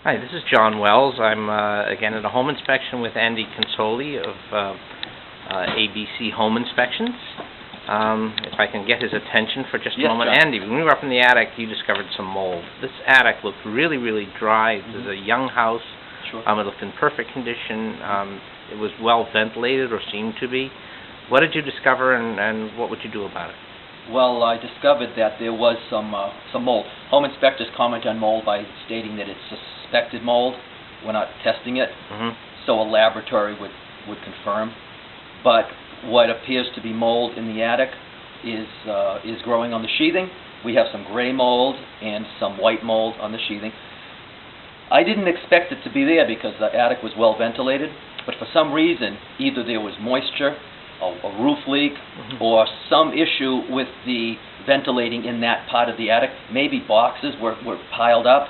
Hi, this is John Wells. I'm again at a home inspection with Andy Consoli of ABC Home Inspections. If I can get his attention for just a moment. John. Andy, when we were up in the attic, you discovered some mold. This attic looked really, really dry. This is a young house. Sure. It looked in perfect condition. It was well ventilated, or seemed to be. What did you discover, and what would you do about it? Well, I discovered that there was some mold. Home inspectors comment on mold by stating that it's suspected mold. We're not testing it, so a laboratory would confirm. But what appears to be mold in the attic is growing on the sheathing. We have some gray mold and some white mold on the sheathing. I didn't expect it to be there because the attic was well ventilated, but for some reason, either there was moisture, a roof leak, or some issue with the ventilating in that part of the attic. Maybe boxes were piled up,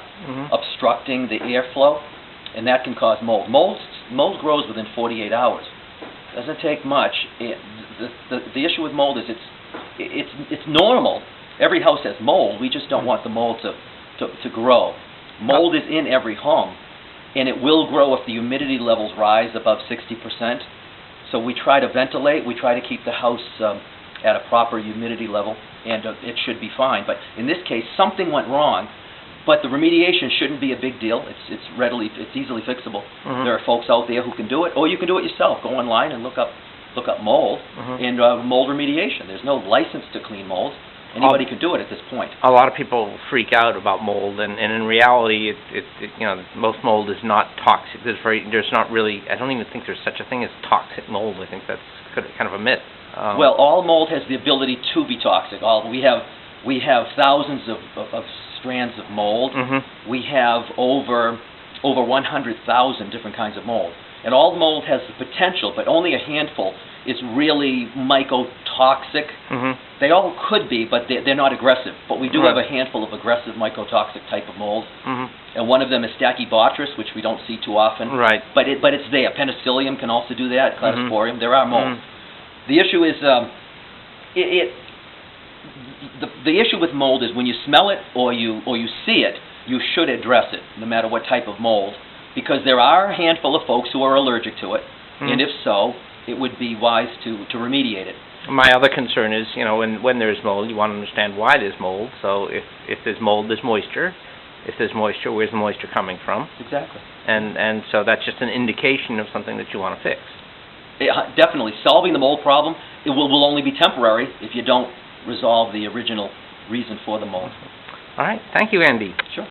obstructing the airflow, and that can cause mold. Mold grows within 48 hours. Doesn't take much. The issue with mold is it's normal. Every house has mold. We just don't want the mold to grow. Mold is in every home, and it will grow if the humidity levels rise above 60%. So we try to ventilate, we try to keep the house at a proper humidity level, and it should be fine. But in this case, something went wrong, but the remediation shouldn't be a big deal. It's easily fixable. There are folks out there who can do it, or you can do it yourself. Go online and look up mold and mold remediation. There's no license to clean mold. Anybody can do it at this point. A lot of people freak out about mold, and in reality, most mold is not toxic. There's not really. I don't even think there's such a thing as toxic mold. I think that's kind of a myth. Well, all mold has the ability to be toxic. We have thousands of strands of mold. We have over 100,000 different kinds of mold, and all mold has the potential, but only a handful is really mycotoxic. They all could be, but they're not aggressive. But we do have a handful of aggressive mycotoxic type of mold, and one of them is Stachybotrys, which we don't see too often. Right. But it's there. Penicillium can also do that. Cladosporium. There are molds. The issue is the issue with mold is when you smell it or you see it, you should address it, no matter what type of mold, because there are a handful of folks who are allergic to it, and if so, it would be wise to remediate it. My other concern is, when there's mold, you want to understand why there's mold. So if there's mold, there's moisture. If there's moisture, where's the moisture coming from? Exactly. And so that's just an indication of something that you want to fix. Definitely. Solving the mold problem, it will only be temporary if you don't resolve the original reason for the mold. All right. Thank you, Andy. Sure.